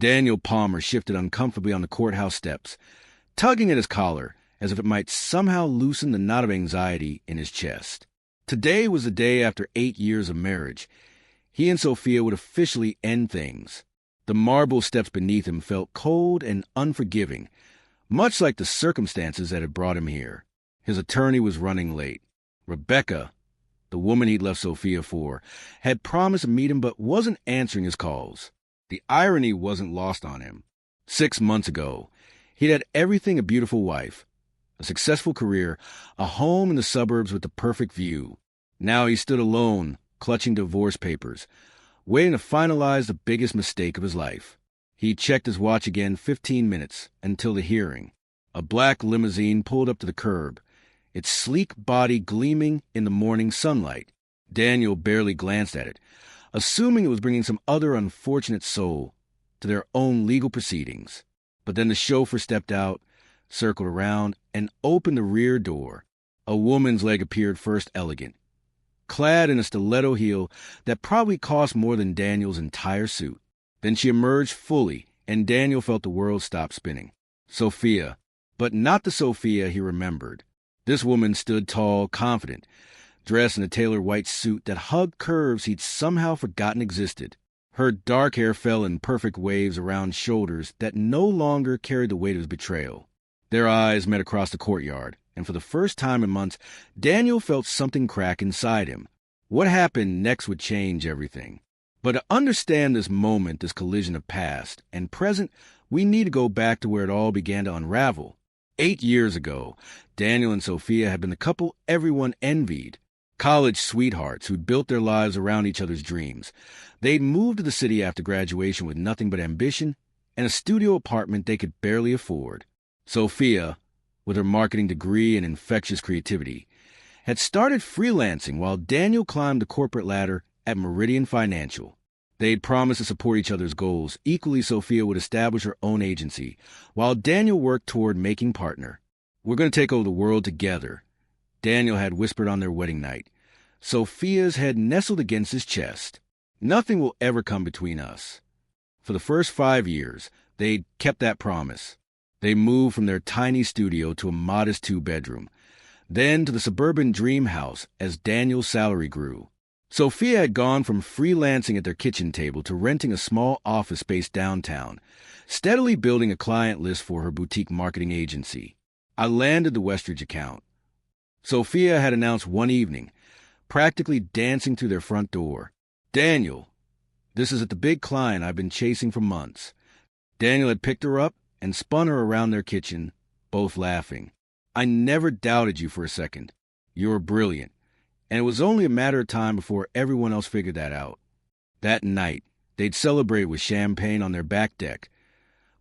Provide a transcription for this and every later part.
Daniel Palmer shifted uncomfortably on the courthouse steps, tugging at his collar as if it might somehow loosen the knot of anxiety in his chest. Today was the day after 8 years of marriage. He and Sophia would officially end things. The marble steps beneath him felt cold and unforgiving, much like the circumstances that had brought him here. His attorney was running late. Rebecca, the woman he'd left Sophia for, had promised to meet him but wasn't answering his calls. The irony wasn't lost on him. 6 months ago, he'd had everything a beautiful wife, a successful career, a home in the suburbs with the perfect view. Now he stood alone, clutching divorce papers, waiting to finalize the biggest mistake of his life. He checked his watch again 15 minutes until the hearing. A black limousine pulled up to the curb, its sleek body gleaming in the morning sunlight. Daniel barely glanced at it, assuming it was bringing some other unfortunate soul to their own legal proceedings. But then the chauffeur stepped out, circled around, and opened the rear door. A woman's leg appeared first elegant, clad in a stiletto heel that probably cost more than Daniel's entire suit. Then she emerged fully, and Daniel felt the world stop spinning. Sophia, but not the Sophia he remembered. This woman stood tall, confident, dressed in a tailored white suit that hugged curves he'd somehow forgotten existed. Her dark hair fell in perfect waves around shoulders that no longer carried the weight of his betrayal. Their eyes met across the courtyard, and for the first time in months, Daniel felt something crack inside him. What happened next would change everything. But to understand this moment, this collision of past and present, we need to go back to where it all began to unravel. 8 years ago, Daniel and Sophia had been the couple everyone envied. College sweethearts who'd built their lives around each other's dreams. They'd moved to the city after graduation with nothing but ambition and a studio apartment they could barely afford. Sophia, with her marketing degree and infectious creativity, had started freelancing while Daniel climbed the corporate ladder at Meridian Financial. They'd promised to support each other's goals. Equally, Sophia would establish her own agency, while Daniel worked toward making partner. "We're going to take over the world together," Daniel had whispered on their wedding night. Sophia's head nestled against his chest. "Nothing will ever come between us." For the first 5 years, they'd kept that promise. They moved from their tiny studio to a modest 2-bedroom, then to the suburban dream house as Daniel's salary grew. Sophia had gone from freelancing at their kitchen table to renting a small office space downtown, steadily building a client list for her boutique marketing agency. I landed the Westridge account. Sophia had announced one evening, practically dancing through their front door. "Daniel, this is at the big client I've been chasing for months." Daniel had picked her up and spun her around their kitchen, both laughing. "I never doubted you for a second. You're brilliant." And it was only a matter of time before everyone else figured that out. That night, they'd celebrate with champagne on their back deck,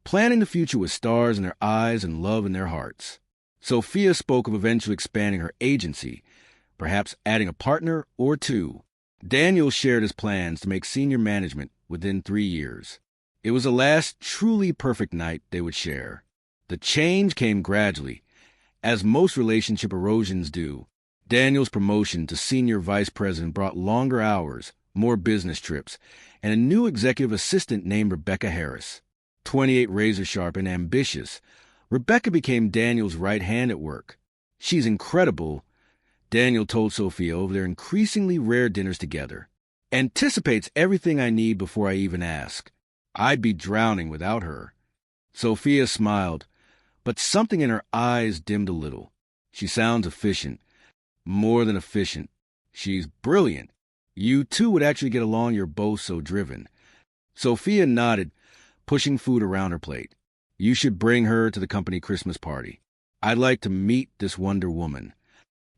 planning the future with stars in their eyes and love in their hearts. Sophia spoke of eventually expanding her agency, perhaps adding a partner or two. Daniel shared his plans to make senior management within 3 years. It was the last truly perfect night they would share. The change came gradually, as most relationship erosions do. Daniel's promotion to senior vice president brought longer hours, more business trips, and a new executive assistant named Rebecca Harris. 28 razor-sharp and ambitious, Rebecca became Daniel's right hand at work. "She's incredible," Daniel told Sophia over their increasingly rare dinners together. "Anticipates everything I need before I even ask. I'd be drowning without her." Sophia smiled, but something in her eyes dimmed a little. "She sounds efficient. More than efficient. She's brilliant. You two would actually get along, you're both so driven." Sophia nodded, pushing food around her plate. "You should bring her to the company Christmas party. I'd like to meet this Wonder Woman."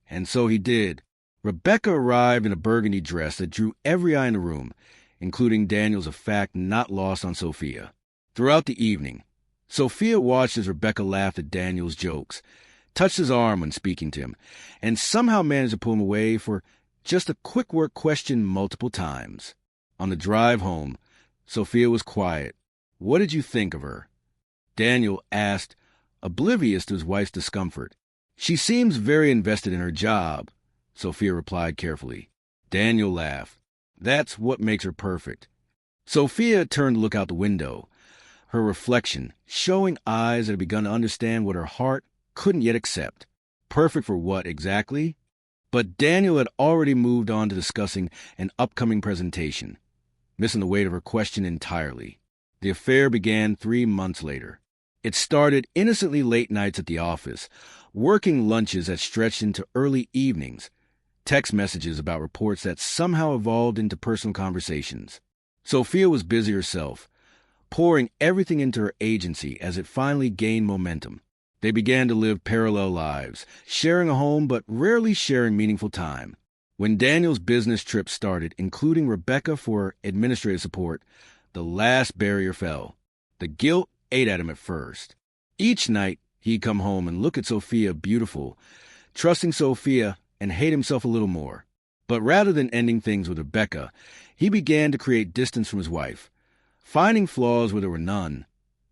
And so he did. Rebecca arrived in a burgundy dress that drew every eye in the room, including Daniel's, a fact not lost on Sophia. Throughout the evening, Sophia watched as Rebecca laughed at Daniel's jokes, touched his arm when speaking to him, and somehow managed to pull him away for just a quick work question multiple times. On the drive home, Sophia was quiet. "What did you think of her?" Daniel asked, oblivious to his wife's discomfort. "She seems very invested in her job," Sophia replied carefully. Daniel laughed. "That's what makes her perfect." Sophia turned to look out the window. her reflection, showing eyes that had begun to understand what her heart couldn't yet accept. Perfect for what exactly? But Daniel had already moved on to discussing an upcoming presentation, missing the weight of her question entirely. The affair began 3 months later. It started innocently late nights at the office, working lunches that stretched into early evenings, text messages about reports that somehow evolved into personal conversations. Sophia was busy herself, pouring everything into her agency as it finally gained momentum. They began to live parallel lives, sharing a home but rarely sharing meaningful time. When Daniel's business trip started, including Rebecca for administrative support, the last barrier fell. The guilt ate at him at first. Each night, he'd come home and look at Sophia beautiful, trusting Sophia, and hate himself a little more. But rather than ending things with Rebecca, he began to create distance from his wife, finding flaws where there were none,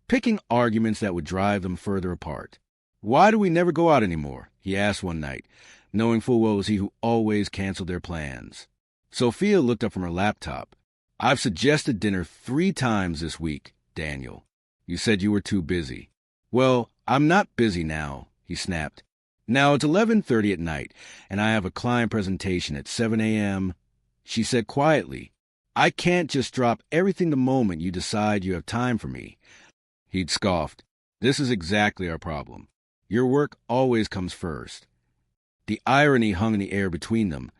picking arguments that would drive them further apart. "Why do we never go out anymore?" he asked one night, knowing full well it was he who always canceled their plans. Sophia looked up from her laptop. "I've suggested dinner 3 times this week, Daniel. You said you were too busy." "Well, I'm not busy now," he snapped. "Now it's 11:30 at night, and I have a client presentation at 7 a.m. She said quietly, "I can't just drop everything the moment you decide you have time for me." He'd scoffed. "This is exactly our problem. Your work always comes first." The irony hung in the air between them,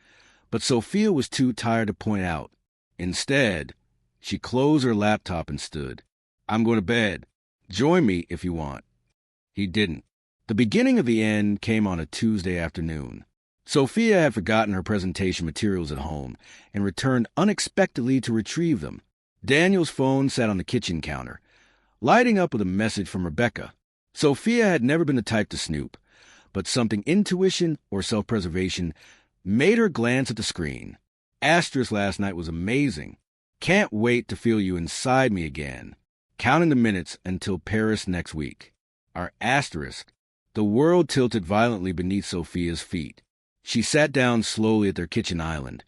but Sophia was too tired to point out. Instead, she closed her laptop and stood. "I'm going to bed. Join me if you want." He didn't. The beginning of the end came on a Tuesday afternoon. Sophia had forgotten her presentation materials at home and returned unexpectedly to retrieve them. Daniel's phone sat on the kitchen counter, lighting up with a message from Rebecca. Sophia had never been the type to snoop, but something intuition or self-preservation made her glance at the screen. "Asterisk last night was amazing. Can't wait to feel you inside me again. Counting the minutes until Paris next week." Our asterisk. The world tilted violently beneath Sophia's feet. She sat down slowly at their kitchen island,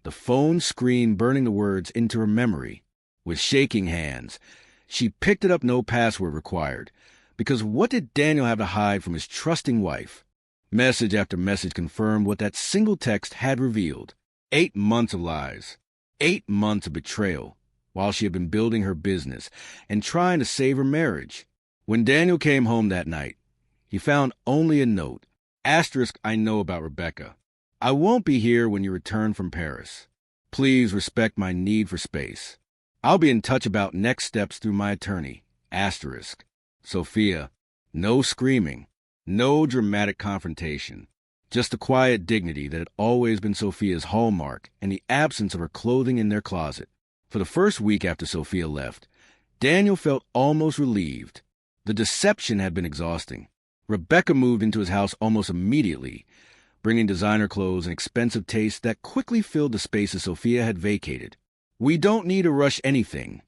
the phone screen burning the words into her memory. With shaking hands, she picked it up, no password required, because what did Daniel have to hide from his trusting wife? Message after message confirmed what that single text had revealed. 8 months of lies. 8 months of betrayal, while she had been building her business and trying to save her marriage. When Daniel came home that night, he found only a note. Asterisk, I know about Rebecca. I won't be here when you return from Paris. Please respect my need for space. I'll be in touch about next steps through my attorney. Asterisk. Sophia. No screaming. No dramatic confrontation. Just the quiet dignity that had always been Sophia's hallmark and the absence of her clothing in their closet. For the first week after Sophia left, Daniel felt almost relieved. The deception had been exhausting. Rebecca moved into his house almost immediately, bringing designer clothes and expensive tastes that quickly filled the spaces Sophia had vacated. "We don't need to rush anything,"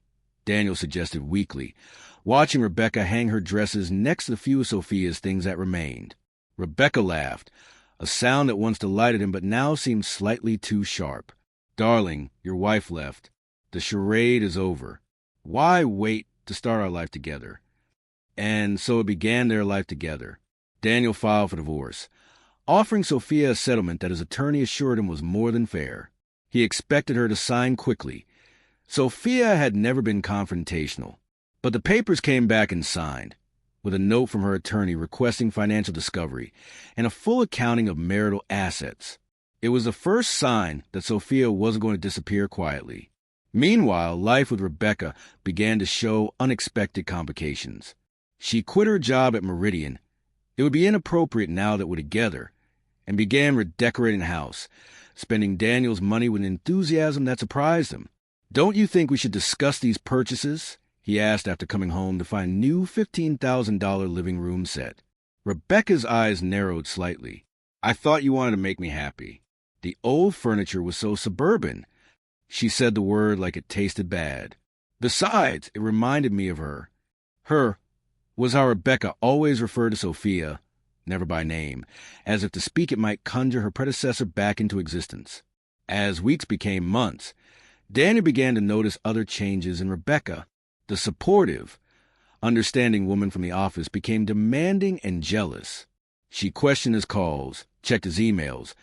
Daniel suggested weakly, watching Rebecca hang her dresses next to the few of Sophia's things that remained. Rebecca laughed, a sound that once delighted him but now seemed slightly too sharp. "Darling, your wife left. The charade is over. Why wait to start our life together?" And so it began their life together. Daniel filed for divorce, offering Sophia a settlement that his attorney assured him was more than fair. He expected her to sign quickly. Sophia had never been confrontational, but the papers came back and signed, with a note from her attorney requesting financial discovery and a full accounting of marital assets. It was the first sign that Sophia wasn't going to disappear quietly. Meanwhile, life with Rebecca began to show unexpected complications. She quit her job at Meridian. It would be inappropriate now that we're together, and began redecorating the house, spending Daniel's money with an enthusiasm that surprised him. "Don't you think we should discuss these purchases?" he asked after coming home to find a new $15,000 living room set. Rebecca's eyes narrowed slightly. "I thought you wanted to make me happy. The old furniture was so suburban." She said the word like it tasted bad. "Besides, it reminded me of her." Her was how Rebecca always referred to Sophia, never by name, as if to speak it might conjure her predecessor back into existence. As weeks became months, Daniel began to notice other changes in Rebecca. The supportive, understanding woman from the office became demanding and jealous. She questioned his calls, checked his emails,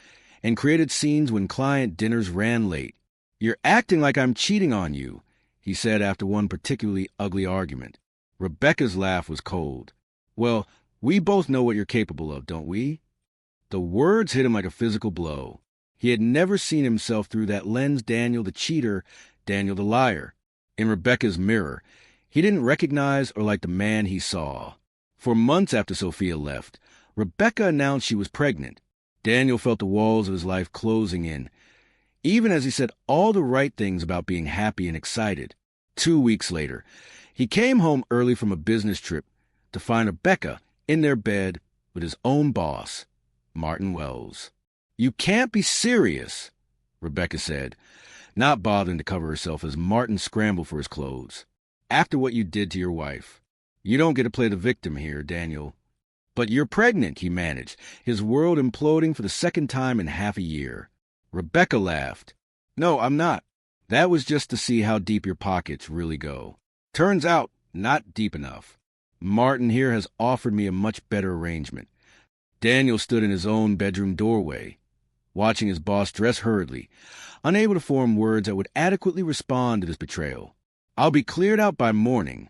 and created scenes when client dinners ran late. "You're acting like I'm cheating on you," he said after one particularly ugly argument. Rebecca's laugh was cold. "Well, we both know what you're capable of, don't we?" The words hit him like a physical blow. He had never seen himself through that lens. Daniel the cheater, Daniel the liar. In Rebecca's mirror, he didn't recognize or like the man he saw. For months after Sophia left, Rebecca announced she was pregnant. Daniel felt the walls of his life closing in, even as he said all the right things about being happy and excited. 2 weeks later, he came home early from a business trip to find Rebecca in their bed with his own boss, Martin Wells. "You can't be serious," Rebecca said, not bothering to cover herself as Martin scrambled for his clothes. "After what you did to your wife. You don't get to play the victim here, Daniel." "But you're pregnant," he managed, his world imploding for the second time in half a year. Rebecca laughed. "No, I'm not. That was just to see how deep your pockets really go. Turns out, not deep enough. Martin here has offered me a much better arrangement." Daniel stood in his own bedroom doorway, watching his boss dress hurriedly, unable to form words that would adequately respond to this betrayal. "I'll be cleared out by morning,"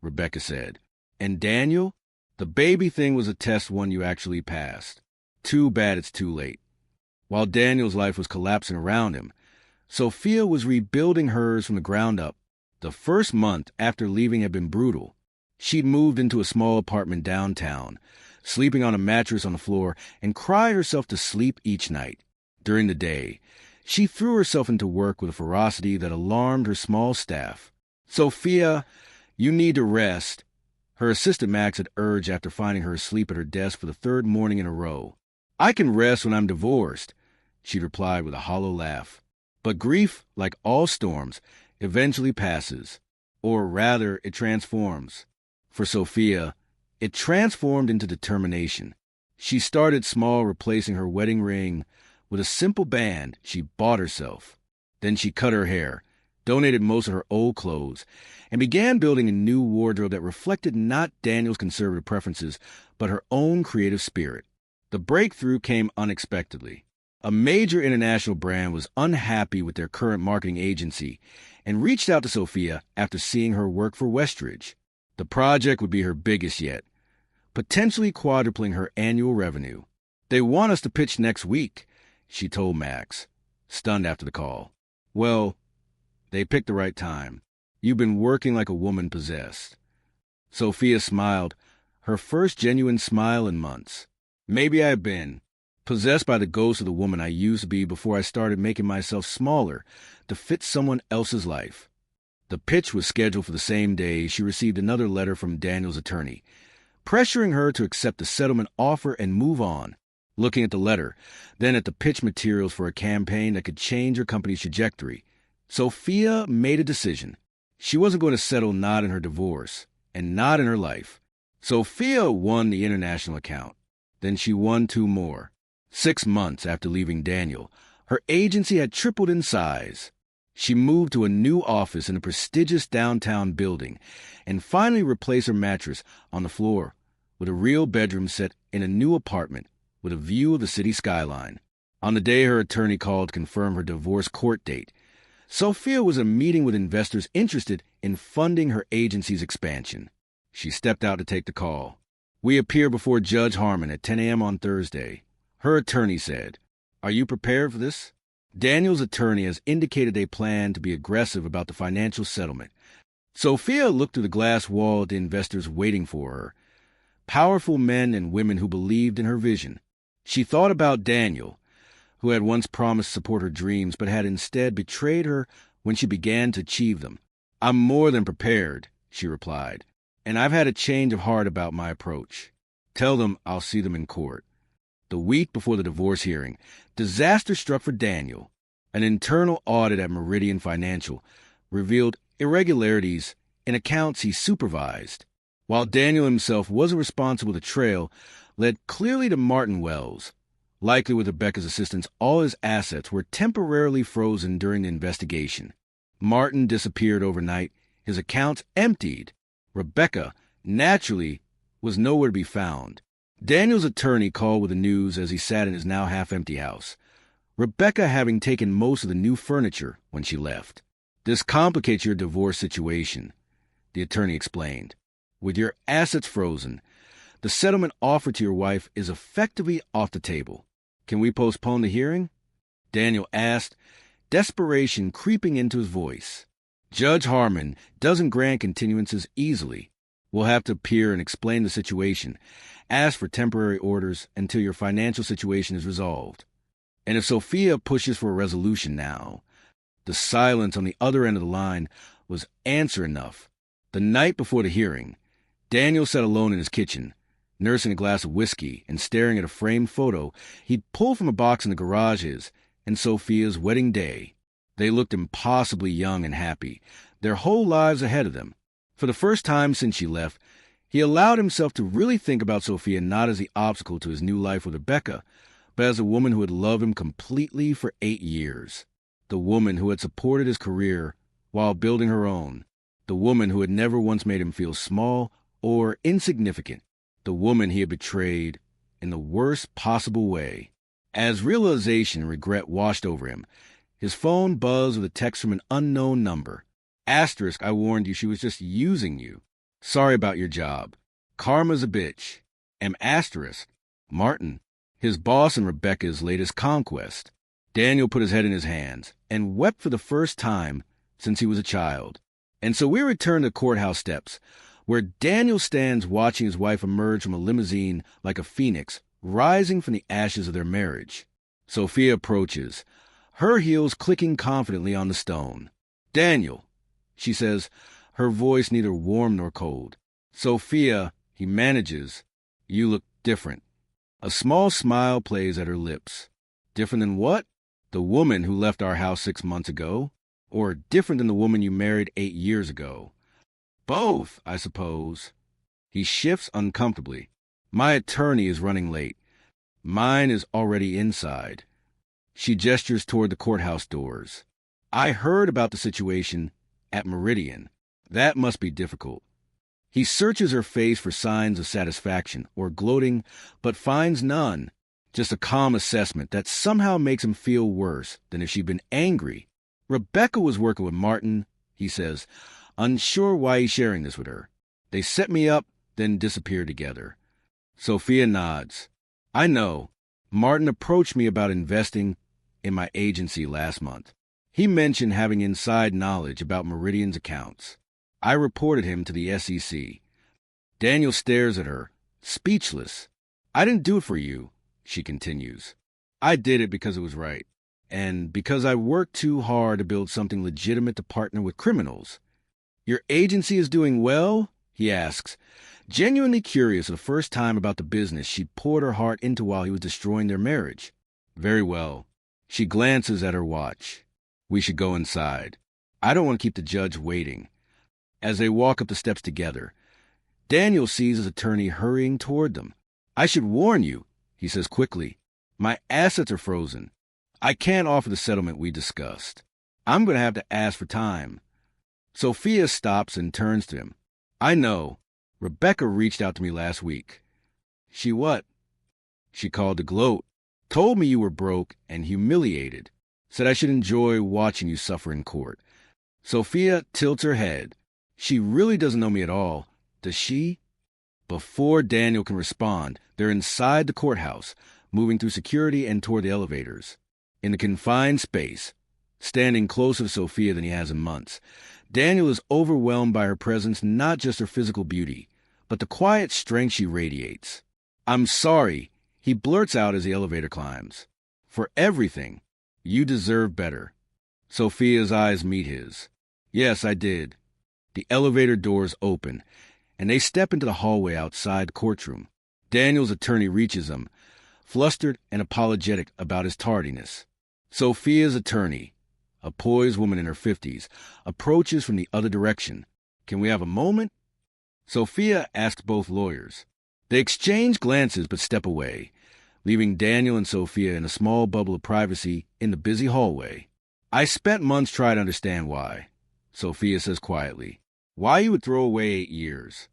Rebecca said. "And Daniel, the baby thing was a test one you actually passed. Too bad it's too late." While Daniel's life was collapsing around him, Sophia was rebuilding hers from the ground up. The first month after leaving had been brutal. She'd moved into a small apartment downtown, sleeping on a mattress on the floor, and cried herself to sleep each night. During the day, she threw herself into work with a ferocity that alarmed her small staff. "Sophia, you need to rest," her assistant Max had urged after finding her asleep at her desk for the third morning in a row. "I can rest when I'm divorced," she replied with a hollow laugh. But grief, like all storms, eventually passes. Or rather, it transforms. For Sophia, it transformed into determination. She started small, replacing her wedding ring with a simple band she bought herself. Then she cut her hair, donated most of her old clothes, and began building a new wardrobe that reflected not Daniel's conservative preferences, but her own creative spirit. The breakthrough came unexpectedly. A major international brand was unhappy with their current marketing agency and reached out to Sophia after seeing her work for Westridge. The project would be her biggest yet, potentially quadrupling her annual revenue. "They want us to pitch next week," she told Max, stunned after the call. "Well, they picked the right time. You've been working like a woman possessed." Sophia smiled, her first genuine smile in months. "Maybe I've been possessed by the ghost of the woman I used to be before I started making myself smaller to fit someone else's life." The pitch was scheduled for the same day she received another letter from Daniel's attorney, pressuring her to accept the settlement offer and move on. Looking at the letter, then at the pitch materials for a campaign that could change her company's trajectory, Sophia made a decision. She wasn't going to settle not in her divorce, and not in her life. Sophia won the international account. Then she won 2 more. 6 months after leaving Daniel, her agency had tripled in size. She moved to a new office in a prestigious downtown building and finally replaced her mattress on the floor with a real bedroom set in a new apartment with a view of the city skyline. On the day her attorney called to confirm her divorce court date, Sophia was in a meeting with investors interested in funding her agency's expansion. She stepped out to take the call. "We appear before Judge Harmon at 10 a.m. on Thursday," her attorney said. "Are you prepared for this?" Daniel's attorney has indicated they plan to be aggressive about the financial settlement. Sophia looked through the glass wall at the investors waiting for her, powerful men and women who believed in her vision. She thought about Daniel, who had once promised to support her dreams but had instead betrayed her when she began to achieve them. "I'm more than prepared," she replied, "and I've had a change of heart about my approach. Tell them I'll see them in court." The week before the divorce hearing, disaster struck for Daniel. An internal audit at Meridian Financial revealed irregularities in accounts he supervised. While Daniel himself wasn't responsible, the trail led clearly to Martin Wells. Likely with Rebecca's assistance, all his assets were temporarily frozen during the investigation. Martin disappeared overnight, his accounts emptied. Rebecca naturally, was nowhere to be found. Daniel's attorney called with the news as he sat in his now half-empty house, Rebecca having taken most of the new furniture when she left. "This complicates your divorce situation," the attorney explained. "With your assets frozen, the settlement offered to your wife is effectively off the table. Can we postpone the hearing?" Daniel asked, desperation creeping into his voice. "Judge Harmon doesn't grant continuances easily. We'll have to appear and explain the situation, ask for temporary orders until your financial situation is resolved. And if Sophia pushes for a resolution now..." The silence on the other end of the line was answer enough. The night before the hearing, Daniel sat alone in his kitchen, nursing a glass of whiskey and staring at a framed photo he'd pulled from a box in the garages and Sophia's wedding day. They looked impossibly young and happy, their whole lives ahead of them. For the first time since she left, he allowed himself to really think about Sophia not as the obstacle to his new life with Rebecca, but as a woman who had loved him completely for 8 years. The woman who had supported his career while building her own. The woman who had never once made him feel small or insignificant. The woman he had betrayed in the worst possible way. As realization and regret washed over him, his phone buzzed with a text from an unknown number. "Asterisk, I warned you she was just using you. Sorry about your job. Karma's a bitch." Asterisk, Martin, his boss and Rebecca's latest conquest. Daniel put his head in his hands and wept for the first time since he was a child. And so we return to courthouse steps, where Daniel stands watching his wife emerge from a limousine like a phoenix, rising from the ashes of their marriage. Sophia approaches, her heels clicking confidently on the stone. "Daniel," she says, her voice neither warm nor cold. "Sophia," he manages, "you look different." A small smile plays at her lips. "Different than what? The woman who left our house 6 months ago? Or different than the woman you married 8 years ago?" "Both, I suppose." He shifts uncomfortably. "My attorney is running late. Mine is already inside." She gestures toward the courthouse doors. "I heard about the situation at Meridian. That must be difficult." He searches her face for signs of satisfaction or gloating, but finds none. Just a calm assessment that somehow makes him feel worse than if she'd been angry. "Rebecca was working with Martin," he says, unsure why he's sharing this with her. "They set me up, then disappeared together." Sophia nods. "I know. Martin approached me about investing in my agency last month. He mentioned having inside knowledge about Meridian's accounts. I reported him to the SEC. Daniel stares at her, speechless. "I didn't do it for you," she continues. "I did it because it was right. And because I worked too hard to build something legitimate to partner with criminals." "Your agency is doing well?" he asks, genuinely curious for the first time about the business she'd poured her heart into while he was destroying their marriage. "Very well." She glances at her watch. "We should go inside. I don't want to keep the judge waiting." As they walk up the steps together, Daniel sees his attorney hurrying toward them. "I should warn you," he says quickly. "My assets are frozen. I can't offer the settlement we discussed. I'm going to have to ask for time." Sophia stops and turns to him. "I know. Rebecca reached out to me last week." "She what?" "She called to gloat. Told me you were broke and humiliated. Said I should enjoy watching you suffer in court." Sophia tilts her head. She really doesn't know me at all. Does she? Before Daniel can respond, they're inside the courthouse, moving through security and toward the elevators. In the confined space, standing closer to Sophia than he has in months, Daniel is overwhelmed by her presence, not just her physical beauty, but the quiet strength she radiates. "I'm sorry," he blurts out as the elevator climbs. "For everything. You deserve better." Sophia's eyes meet his. "Yes, I did." The elevator doors open, and they step into the hallway outside the courtroom. Daniel's attorney reaches them, flustered and apologetic about his tardiness. Sophia's attorney, a poised woman in her 50s, approaches from the other direction. "Can we have a moment?" Sophia asks both lawyers. They exchange glances but step away, leaving Daniel and Sophia in a small bubble of privacy in the busy hallway. "I spent months trying to understand why," Sophia says quietly. "Why you would throw away 8 years.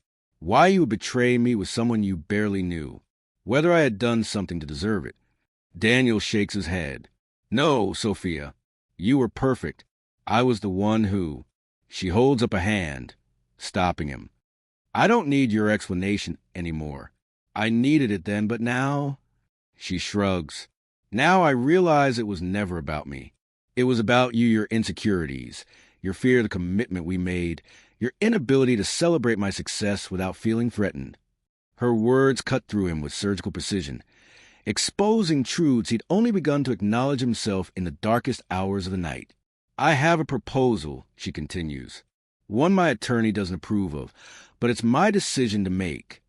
Why you would betray me with someone you barely knew. Whether I had done something to deserve it. Daniel shakes his head. No, Sophia. You were perfect. I was the one who... She holds up a hand, stopping him. I don't need your explanation anymore. I needed it then, but now... She shrugs. Now I realize it was never about me. It was about you, your insecurities, your fear of the commitment we made, your inability to celebrate my success without feeling threatened. Her words cut through him with surgical precision, exposing truths he'd only begun to acknowledge himself in the darkest hours of the night. I have a proposal, she continues. One my attorney doesn't approve of, but it's my decision to make.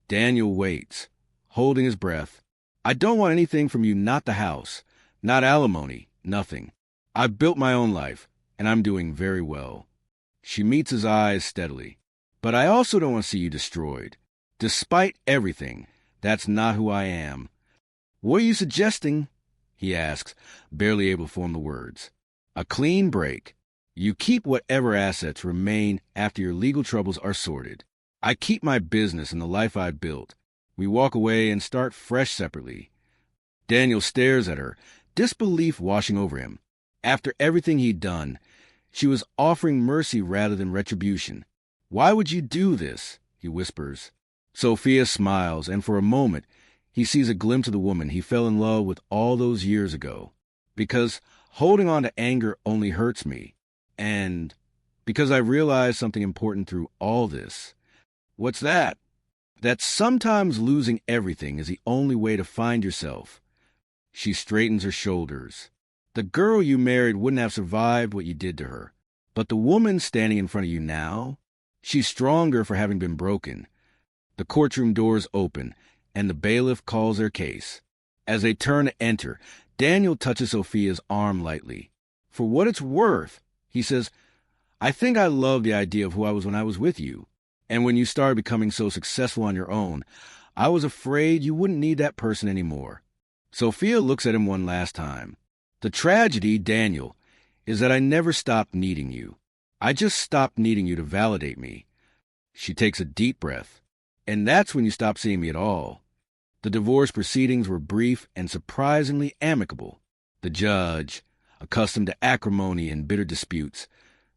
Daniel waits, holding his breath. I don't want anything from you, not the house, not alimony, nothing. I've built my own life, and I'm doing very well. She meets his eyes steadily. But I also don't want to see you destroyed. Despite everything, that's not who I am. What are you suggesting? He asks, barely able to form the words. A clean break. You keep whatever assets remain after your legal troubles are sorted. I keep my business and the life I built. We walk away and start fresh separately. Daniel stares at her, disbelief washing over him. After everything he'd done, she was offering mercy rather than retribution. Why would you do this? He whispers. Sophia smiles, and for a moment, he sees a glimpse of the woman he fell in love with all those years ago. Because holding on to anger only hurts me. And because I realized something important through all this. What's that? That sometimes losing everything is the only way to find yourself. She straightens her shoulders. The girl you married wouldn't have survived what you did to her. But the woman standing in front of you now, she's stronger for having been broken. The courtroom doors open, and the bailiff calls their case. As they turn to enter, Daniel touches Sophia's arm lightly. For what it's worth, he says, I think I love the idea of who I was when I was with you. And when you started becoming so successful on your own, I was afraid you wouldn't need that person anymore. Sophia looks at him one last time. The tragedy, Daniel, is that I never stopped needing you. I just stopped needing you to validate me. She takes a deep breath. And that's when you stopped seeing me at all. The divorce proceedings were brief and surprisingly amicable. The judge, accustomed to acrimony and bitter disputes,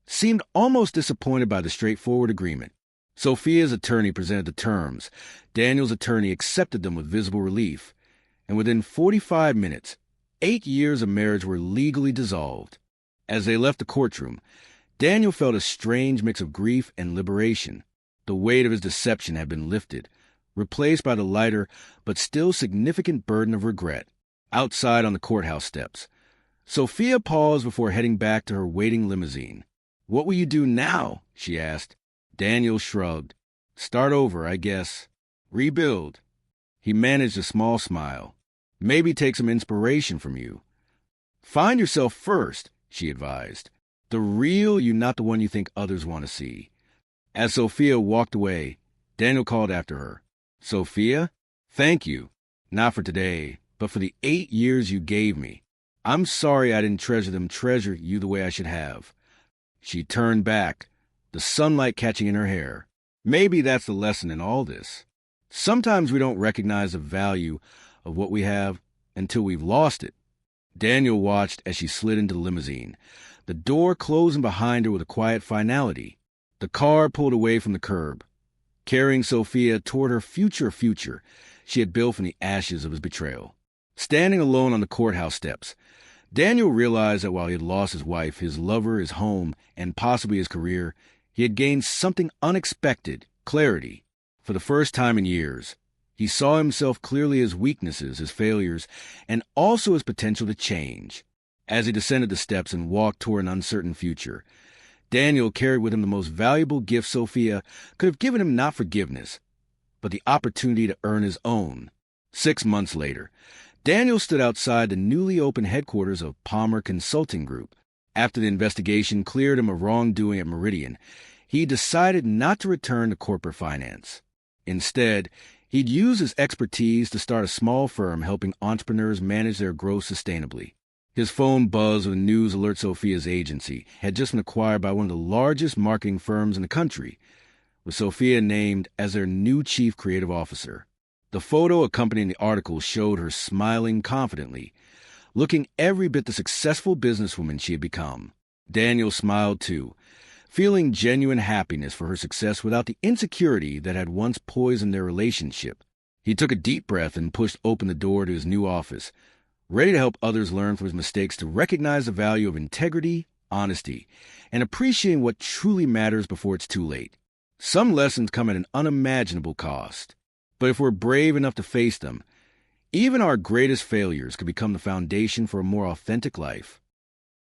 seemed almost disappointed by the straightforward agreement. Sophia's attorney presented the terms. Daniel's attorney accepted them with visible relief. And within 45 minutes, 8 years of marriage were legally dissolved. As they left the courtroom, Daniel felt a strange mix of grief and liberation. The weight of his deception had been lifted, replaced by the lighter but still significant burden of regret. Outside on the courthouse steps, Sophia paused before heading back to her waiting limousine. What will you do now? She asked. Daniel shrugged. Start over, I guess. Rebuild. He managed a small smile. Maybe take some inspiration from you. Find yourself first, she advised. The real you, not the one you think others want to see. As Sophia walked away, Daniel called after her. Sophia, thank you. Not for today, but for the 8 years you gave me. I'm sorry I didn't treasure you the way I should have. She turned back, the sunlight catching in her hair. Maybe that's the lesson in all this. Sometimes we don't recognize the value of what we have until we've lost it. Daniel watched as she slid into the limousine, the door closing behind her with a quiet finality. The car pulled away from the curb, carrying Sophia toward her future she had built from the ashes of his betrayal. Standing alone on the courthouse steps, Daniel realized that while he had lost his wife, his lover, his home, and possibly his career, he had gained something unexpected, clarity. For the first time in years, he saw himself clearly, his weaknesses, his failures, and also his potential to change. As he descended the steps and walked toward an uncertain future, Daniel carried with him the most valuable gift Sophia could have given him, not forgiveness, but the opportunity to earn his own. 6 months later, Daniel stood outside the newly opened headquarters of Palmer Consulting Group. After the investigation cleared him of wrongdoing at Meridian, he decided not to return to corporate finance. Instead, he'd use his expertise to start a small firm helping entrepreneurs manage their growth sustainably. His phone buzzed with news alert Sophia's agency had just been acquired by one of the largest marketing firms in the country. with Sophia named as their new chief creative officer. The photo accompanying the article showed her smiling confidently, looking every bit the successful businesswoman she had become. Daniel smiled too, feeling genuine happiness for her success without the insecurity that had once poisoned their relationship. He took a deep breath and pushed open the door to his new office, ready to help others learn from his mistakes, to recognize the value of integrity, honesty, and appreciating what truly matters before it's too late. Some lessons come at an unimaginable cost, but if we're brave enough to face them, even our greatest failures could become the foundation for a more authentic life.